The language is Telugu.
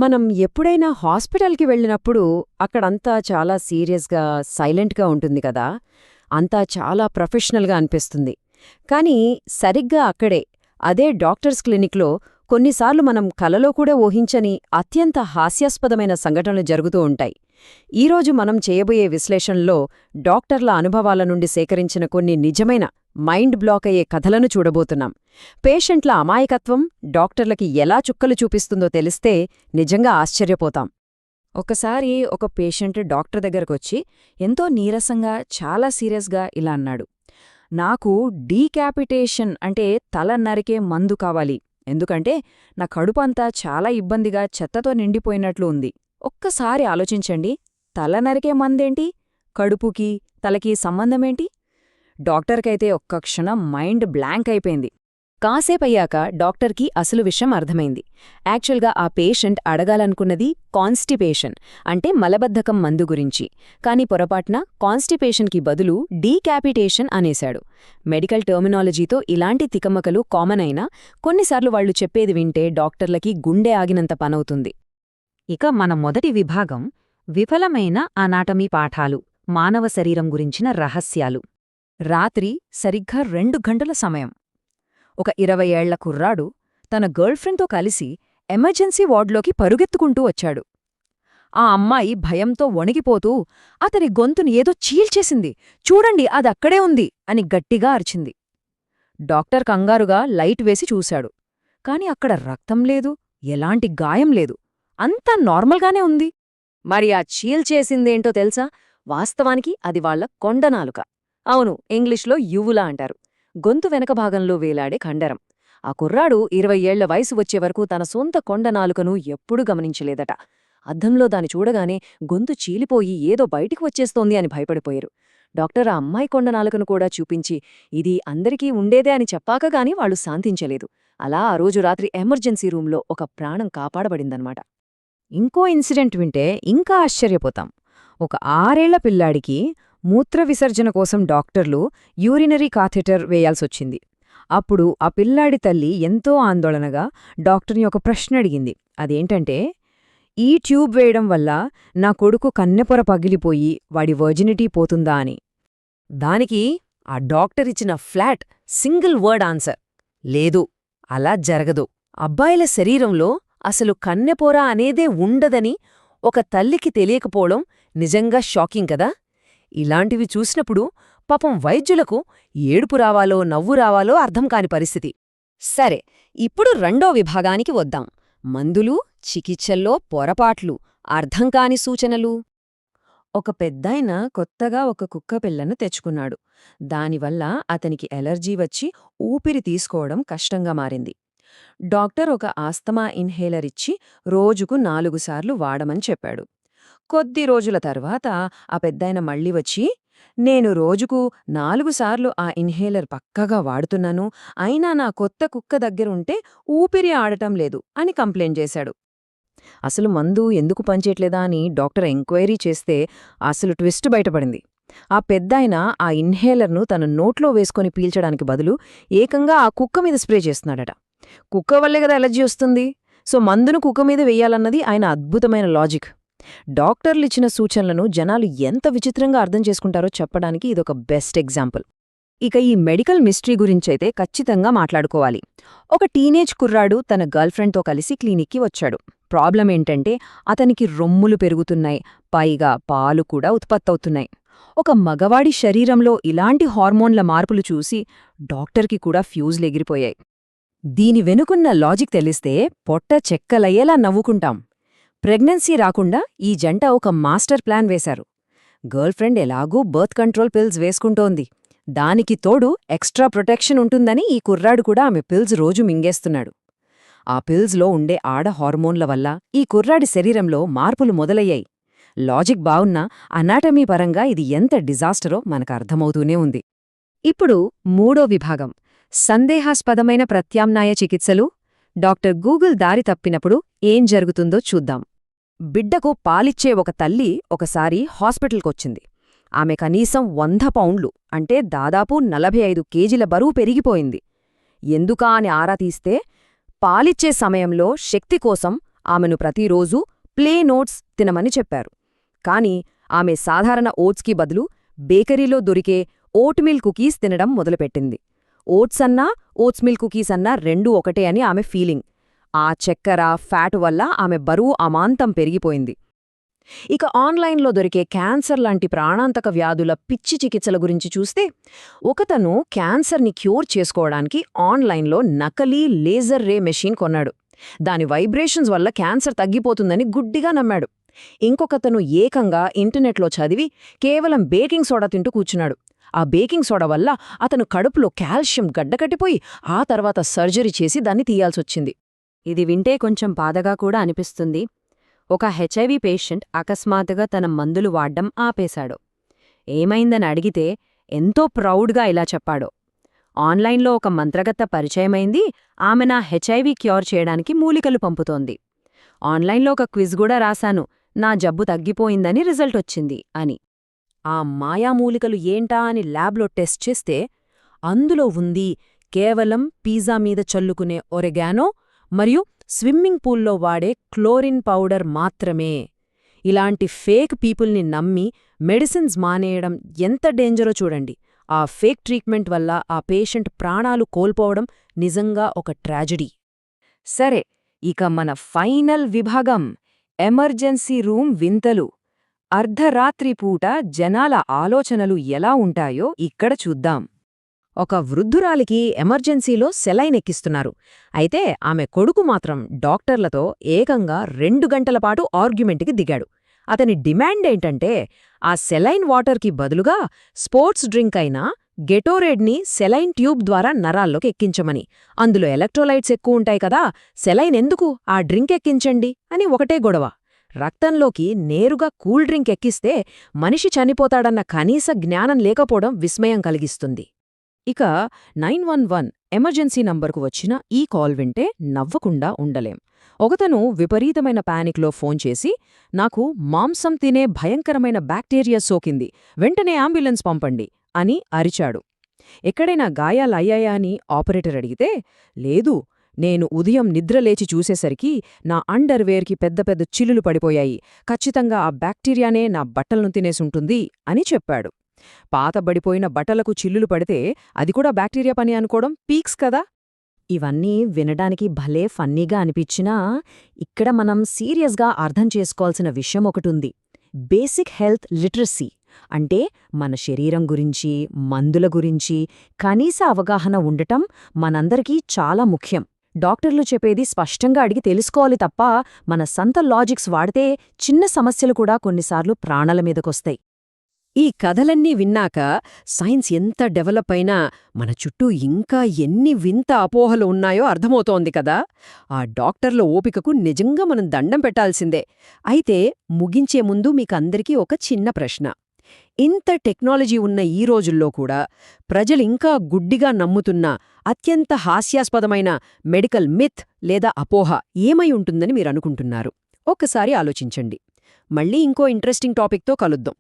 మనం ఎప్పుడైనా హాస్పిటల్కి వెళ్ళినప్పుడు అక్కడంతా చాలా సీరియస్గా, సైలెంట్గా ఉంటుంది కదా. అంతా చాలా ప్రొఫెషనల్గా అనిపిస్తుంది. కానీ సరిగ్గా అక్కడే, అదే డాక్టర్స్ క్లినిక్లో కొన్నిసార్లు మనం కలలో కూడా ఊహించని అత్యంత హాస్యాస్పదమైన సంఘటనలు జరుగుతూ ఉంటాయి. ఈరోజు మనం చేయబోయే విశ్లేషణలో డాక్టర్ల అనుభవాల నుండి సేకరించిన కొన్ని నిజమైన మైండ్ బ్లాక్ అయ్యే కథలను చూడబోతున్నాం. పేషెంట్ల అమాయకత్వం డాక్టర్లకి ఎలా చుక్కలు చూపిస్తుందో తెలిస్తే నిజంగా ఆశ్చర్యపోతాం. ఒకసారి ఒక పేషెంట్ డాక్టర్ దగ్గరకొచ్చి ఎంతో నీరసంగా, చాలా సీరియస్గా ఇలా అన్నాడు, నాకు డీకాపిటేషన్ అంటే తల నరికే మందు కావాలి. ఎందుకంటే నా కడుపంతా చాలా ఇబ్బందిగా చెత్తతో నిండిపోయినట్లు ఉంది. ఒక్కసారి ఆలోచించండి, తల నరికే మందేంటి, కడుపుకి తలకి సంబంధమేంటి? డాక్టర్కైతే ఒక్క క్షణం మైండ్ బ్లాంక్ అయిపోయింది. కాసేపయ్యాక డాక్టర్కి అసలు విషయం అర్థమైంది. యాక్చువల్గా ఆ పేషెంట్ అడగాలనుకున్నది కాన్స్టిపేషన్ అంటే మలబద్ధకం మందు గురించి. కాని పొరపాటున కాన్స్టిపేషన్కి బదులు డీకాపిటేషన్ అనేశాడు. మెడికల్ టర్మినాలజీతో ఇలాంటి తికమకలు కామన్ అయినా కొన్నిసార్లు వాళ్లు చెప్పేది వింటే డాక్టర్లకి గుండె ఆగినంత పనవుతుంది. ఇక మన మొదటి విభాగం విఫలమైన అనాటమీ పాఠాలు, మానవ శరీరం గురించిన రహస్యాలు. రాత్రి సరిగ్గా 2 గంటల సమయం. ఒక 20 ఏళ్ల కుర్రాడు తన గర్ల్ఫ్రెండ్తో కలిసి ఎమర్జెన్సీ వార్డులోకి పరుగెత్తుకుంటూ వచ్చాడు. ఆ అమ్మాయి భయంతో వణిగిపోతూ అతని గొంతుని ఏదో చీల్చేసింది, చూడండి అదక్కడే ఉంది అని గట్టిగా అరిచింది. డాక్టర్ కంగారుగా లైట్ వేసి చూశాడు. కాని అక్కడ రక్తం లేదు, ఎలాంటి గాయం లేదు, అంతా నార్మల్గానే ఉంది. మరి ఆ చీల్చేసిందేంటో తెలుసా? వాస్తవానికి అది వాళ్ల కొండనాలుక. అవును, ఇంగ్లీష్లో యువులా అంటారు. గొంతు వెనక భాగంలో వేలాడే కండరం. ఆ కుర్రాడు 20 ఏళ్ల వయసు వచ్చేవరకు తన సొంత కొండనాలుకను ఎప్పుడూ గమనించలేదట. అద్దంలో దాన్ని చూడగానే గొంతు చీలిపోయి ఏదో బయటికి వచ్చేస్తోంది అని భయపడిపోయారు. డాక్టర్ ఆ అమ్మాయి కొండనాలుకను కూడా చూపించి ఇది అందరికీ ఉండేదే అని చెప్పాకగాని వాళ్లు శాంతించలేదు. అలా ఆ రోజు రాత్రి ఎమర్జెన్సీ రూంలో ఒక ప్రాణం కాపాడబడిందన్నమాట. ఇంకో ఇన్సిడెంట్ వింటే ఇంకా ఆశ్చర్యపోతాం. ఒక 6 ఏళ్ల పిల్లాడికి మూత్ర విసర్జన కోసం డాక్టర్లు యూరినరీ కాథెటర్ వేయాల్సొచ్చింది. అప్పుడు ఆ పిల్లాడి తల్లి ఎంతో ఆందోళనగా డాక్టర్ని ఒక ప్రశ్న అడిగింది. అదేంటంటే, ఈ ట్యూబ్ వేయడం వల్ల నా కొడుకు కన్నెపొర పగిలిపోయి వాడి వర్జినిటీ పోతుందా అని. దానికి ఆ డాక్టర్ ఇచ్చిన ఫ్లాట్ సింగిల్ వర్డ్ ఆన్సర్, లేదు, అలా జరగదు. అబ్బాయిల శరీరంలో అసలు కన్నెపొర అనేదే ఉండదని ఒక తల్లికి తెలియకపోవడం నిజంగా షాకింగ్ కదా. ఇలాంటివి చూసినప్పుడు పాపం వైద్యులకు ఏడుపు రావాలో నవ్వు రావాలో అర్థం కాని పరిస్థితి. సరే, ఇప్పుడు రెండో విభాగానికి వద్దాం. మందులు, చికిత్సల్లో పొరపాట్లు, అర్థంకాని సూచనలు. ఒక పెద్దాయన కొత్తగా ఒక కుక్కపిల్లను తెచ్చుకున్నాడు. దానివల్ల అతనికి ఎలర్జీ వచ్చి ఊపిరి తీసుకోవడం కష్టంగా మారింది. డాక్టర్ ఒక ఆస్తమా ఇన్హేలర్ ఇచ్చి రోజుకు 4 సార్లు వాడమని చెప్పాడు. కొద్ది రోజుల తర్వాత ఆ పెద్దాయన మళ్ళీ వచ్చి, నేను రోజుకు 4 సార్లు ఆ ఇన్హేలర్ పక్కగా వాడుతున్నాను, అయినా నా కొత్త కుక్క దగ్గరుంటే ఊపిరి ఆడటం లేదు అని కంప్లైంట్ చేశాడు. అసలు మందు ఎందుకు పనిచేయట్లేదా అని డాక్టర్ ఎంక్వైరీ చేస్తే అసలు ట్విస్ట్ బయటపడింది. ఆ పెద్దాయన ఆ ఇన్హేలర్ను తన నోట్లో వేసుకొని పీల్చడానికి బదులు ఏకంగా ఆ కుక్క మీద స్ప్రే చేస్తున్నాడట. కుక్క వల్లే కదా ఎలర్జీ వస్తుంది, సో మందును కుక్క మీద వెయ్యాలన్నది ఆయన అద్భుతమైన లాజిక్. డాక్టర్లిచ్చిన సూచనలను జనాలు ఎంత విచిత్రంగా అర్థం చేసుకుంటారో చెప్పడానికి ఇదొక బెస్ట్ ఎగ్జాంపుల్. ఇక ఈ మెడికల్ మిస్టరీ గురించైతే ఖచ్చితంగా మాట్లాడుకోవాలి. ఒక టీనేజ్ కుర్రాడు తన గర్ల్ఫ్రెండ్తో కలిసి క్లినిక్కి వచ్చాడు. ప్రాబ్లం ఏంటంటే అతనికి రొమ్ములు పెరుగుతున్నాయి, పైగా పాలు కూడా ఉత్పత్తవుతున్నాయి. ఒక మగవాడి శరీరంలో ఇలాంటి హార్మోన్ల మార్పులు చూసి డాక్టర్కి కూడా ఫ్యూజ్లెగిరిపోయాయి. దీని వెనుకున్న లాజిక్ తెలిస్తే పొట్ట చెక్కలయ్యేలా నవ్వుకుంటాం. ప్రెగ్నెన్సీ రాకుండా ఈ జంట ఒక మాస్టర్ ప్లాన్ వేశారు. గర్ల్ఫ్రెండ్ ఎలాగూ బర్త్ కంట్రోల్ పిల్స్ వేసుకుంటోంది, దానికి తోడు ఎక్స్ట్రా ప్రొటెక్షన్ ఉంటుందని ఈ కుర్రాడు కూడా ఆమె పిల్స్ రోజు మింగేస్తున్నాడు. ఆ పిల్స్లో ఉండే ఆడ హార్మోన్ల వల్ల ఈ కుర్రాడి శరీరంలో మార్పులు మొదలయ్యాయి. లాజిక్ బావున్నా అనాటమీ పరంగా ఇది ఎంత డిజాస్టరో మనకర్థమవుతూనే ఉంది. ఇప్పుడు మూడో విభాగం, సందేహాస్పదమైన ప్రత్యామ్నాయ చికిత్సలు. డాక్టర్ గూగుల్ దారి తప్పినప్పుడు ఏం జరుగుతుందో చూద్దాం. బిడ్డకు పాలిచ్చే ఒక తల్లి ఒకసారి హాస్పిటల్కొచ్చింది. ఆమె కనీసం 100 పౌండ్లు అంటే దాదాపు 45 కేజీల బరువు పెరిగిపోయింది. ఎందుకా అని ఆరా తీస్తే పాలిచ్చే సమయంలో శక్తి కోసం ఆమెను ప్రతిరోజూ ప్లేన్ ఓట్స్ తినమని చెప్పారు. కాని ఆమె సాధారణ ఓట్స్కి బదులు బేకరీలో దొరికే ఓట్మిల్ కుకీస్ తినడం మొదలుపెట్టింది. ఓట్స్ అన్నా ఓట్స్మిల్ కుకీస్ అన్నా రెండూ ఒకటే అని ఆమె ఫీలింగ్. ఆ చక్కెర, ఫ్యాటు వల్ల ఆమె బరువు అమాంతం పెరిగిపోయింది. ఇక ఆన్లైన్లో దొరికే క్యాన్సర్ లాంటి ప్రాణాంతక వ్యాధుల పిచ్చి చికిత్సల గురించి చూస్తే, ఒకతను క్యాన్సర్ని క్యూర్ చేసుకోవడానికి ఆన్లైన్లో నకలీ లేజర్ రే మెషీన్ కొన్నాడు. దాని వైబ్రేషన్స్ వల్ల క్యాన్సర్ తగ్గిపోతుందని గుడ్డిగా నమ్మాడు. ఇంకొకతను ఏకంగా ఇంటర్నెట్లో చదివి కేవలం బేకింగ్ సోడా తింటూ కూర్చున్నాడు. ఆ బేకింగ్ సోడా వల్ల అతను కడుపులో కాల్షియం గడ్డకట్టిపోయి ఆ తర్వాత సర్జరీ చేసి దాన్ని తీయాల్సొచ్చింది. ఇది వింటే కొంచెం బాధగా కూడా అనిపిస్తుంది. ఒక హెచ్ఐవి పేషెంట్ అకస్మాత్తుగా తన మందులు వాడ్డం ఆపేశాడు. ఏమైందని అడిగితే ఎంతో ప్రౌడ్గా ఇలా చెప్పాడు. ఆన్లైన్లో ఒక మంత్రగత్త పరిచయమైంది, ఆమె నా హెచ్ఐవి క్యూర్ చేయడానికి మూలికలు పంపుతోంది. ఆన్లైన్లో ఒక క్విజ్ కూడా రాశాను, నా జబ్బు తగ్గిపోయిందని రిజల్ట్ వచ్చింది అని. ఆ మాయామూలికలు ఏంటా అని ల్యాబ్లో టెస్ట్ చేస్తే అందులో ఉంది కేవలం పిజ్జా మీద చల్లుకునే ఒరెగానో మరియు స్విమ్మింగ్ పూల్లో వాడే క్లోరిన్ పౌడర్ మాత్రమే. ఇలాంటి ఫేక్ పీపుల్ని నమ్మి మెడిసిన్స్ మానేయడం ఎంత డేంజరో చూడండి. ఆ ఫేక్ ట్రీట్మెంట్ వల్ల ఆ పేషెంట్ ప్రాణాలు కోల్పోవడం నిజంగా ఒక ట్రాజెడీ. సరే, ఇక మన ఫైనల్ విభాగం ఎమర్జెన్సీ రూమ్ వింతలు. అర్ధరాత్రి పూట జనాల ఆలోచనలు ఎలా ఉంటాయో ఇక్కడ చూద్దాం. ఒక వృద్ధురాలికి ఎమర్జెన్సీలో సెలైన్ ఎక్కిస్తున్నారు. అయితే ఆమె కొడుకు మాత్రం డాక్టర్లతో ఏకంగా 2 గంటలపాటు ఆర్గ్యుమెంట్కి దిగాడు. అతని డిమాండ్ ఏంటంటే ఆ సెలైన్ వాటర్కి బదులుగా స్పోర్ట్స్ డ్రింక్ అయినా గెటోరేడ్ని సెలైన్ ట్యూబ్ ద్వారా నరాల్లోకి ఎక్కించమని. అందులో ఎలక్ట్రోలైట్స్ ఎక్కువుంటాయి కదా, సెలైన్ ఎందుకు, ఆ డ్రింక్ ఎక్కించండి అని ఒకటే గొడవ. రక్తంలోకి నేరుగా కూల్ డ్రింక్ ఎక్కిస్తే మనిషి చనిపోతాడన్న కనీస జ్ఞానం లేకపోవడం విస్మయం కలిగిస్తుంది. ఇక 911 ఎమర్జెన్సీ నంబర్కు వచ్చిన ఈ కాల్ వింటే నవ్వకుండా ఉండలేం. ఒకతను విపరీతమైన పానిక్లో ఫోన్ చేసి, నాకు మాంసం తినే భయంకరమైన బ్యాక్టీరియా సోకింది, వెంటనే అంబులెన్స్ పంపండి అని అరిచాడు. ఎక్కడైనా గాయాలయ్యాయా అని ఆపరేటర్ అడిగితే, లేదు, నేను ఉదయం నిద్రలేచి చూసేసరికి నా అండర్వేర్కి పెద్ద పెద్ద చిల్లులు పడిపోయాయి, ఖచ్చితంగా ఆ బ్యాక్టీరియానే నా బట్టలను తినేసుంటుంది అని చెప్పాడు. పాతబడిపోయిన బట్టలకు చిల్లులు పడితే అది కూడా బ్యాక్టీరియా పని అనుకోవడం పీక్స్ కదా. ఇవన్నీ వినడానికి భలే ఫన్నీగా అనిపించినా ఇక్కడ మనం సీరియస్గా అర్థం చేసుకోవాల్సిన విషయం ఒకటుంది. బేసిక్ హెల్త్ లిటరసీ అంటే మన శరీరం గురించి, మందుల గురించి కనీస అవగాహన ఉండటం మనందరికీ చాలా ముఖ్యం. డాక్టర్లు చెప్పేది స్పష్టంగా అడిగి తెలుసుకోవాలి తప్ప మన సంత లాజిక్స్ వాడితే చిన్న సమస్యలు కూడా కొన్నిసార్లు ప్రాణాల మీదకొస్తాయి. ఈ కథలన్నీ విన్నాక సైన్స్ ఎంత డెవలప్ అయినా మన చుట్టూ ఇంకా ఎన్ని వింత అపోహలు ఉన్నాయో అర్థమవుతోంది కదా. ఆ డాక్టర్ల ఓపికకు నిజంగా మనం దండం పెట్టాల్సిందే. అయితే ముగించే ముందు మీకందరికీ ఒక చిన్న ప్రశ్న. ఇంత టెక్నాలజీ ఉన్న ఈ రోజుల్లో కూడా ప్రజలింకా గుడ్డిగా నమ్ముతున్న అత్యంత హాస్యాస్పదమైన మెడికల్ మిత్ లేదా అపోహ ఏమై ఉంటుందని మీరనుకుంటున్నారు? ఒక్కసారి ఆలోచించండి. మళ్ళీ ఇంకో ఇంట్రెస్టింగ్ టాపిక్తో కలుద్దాం.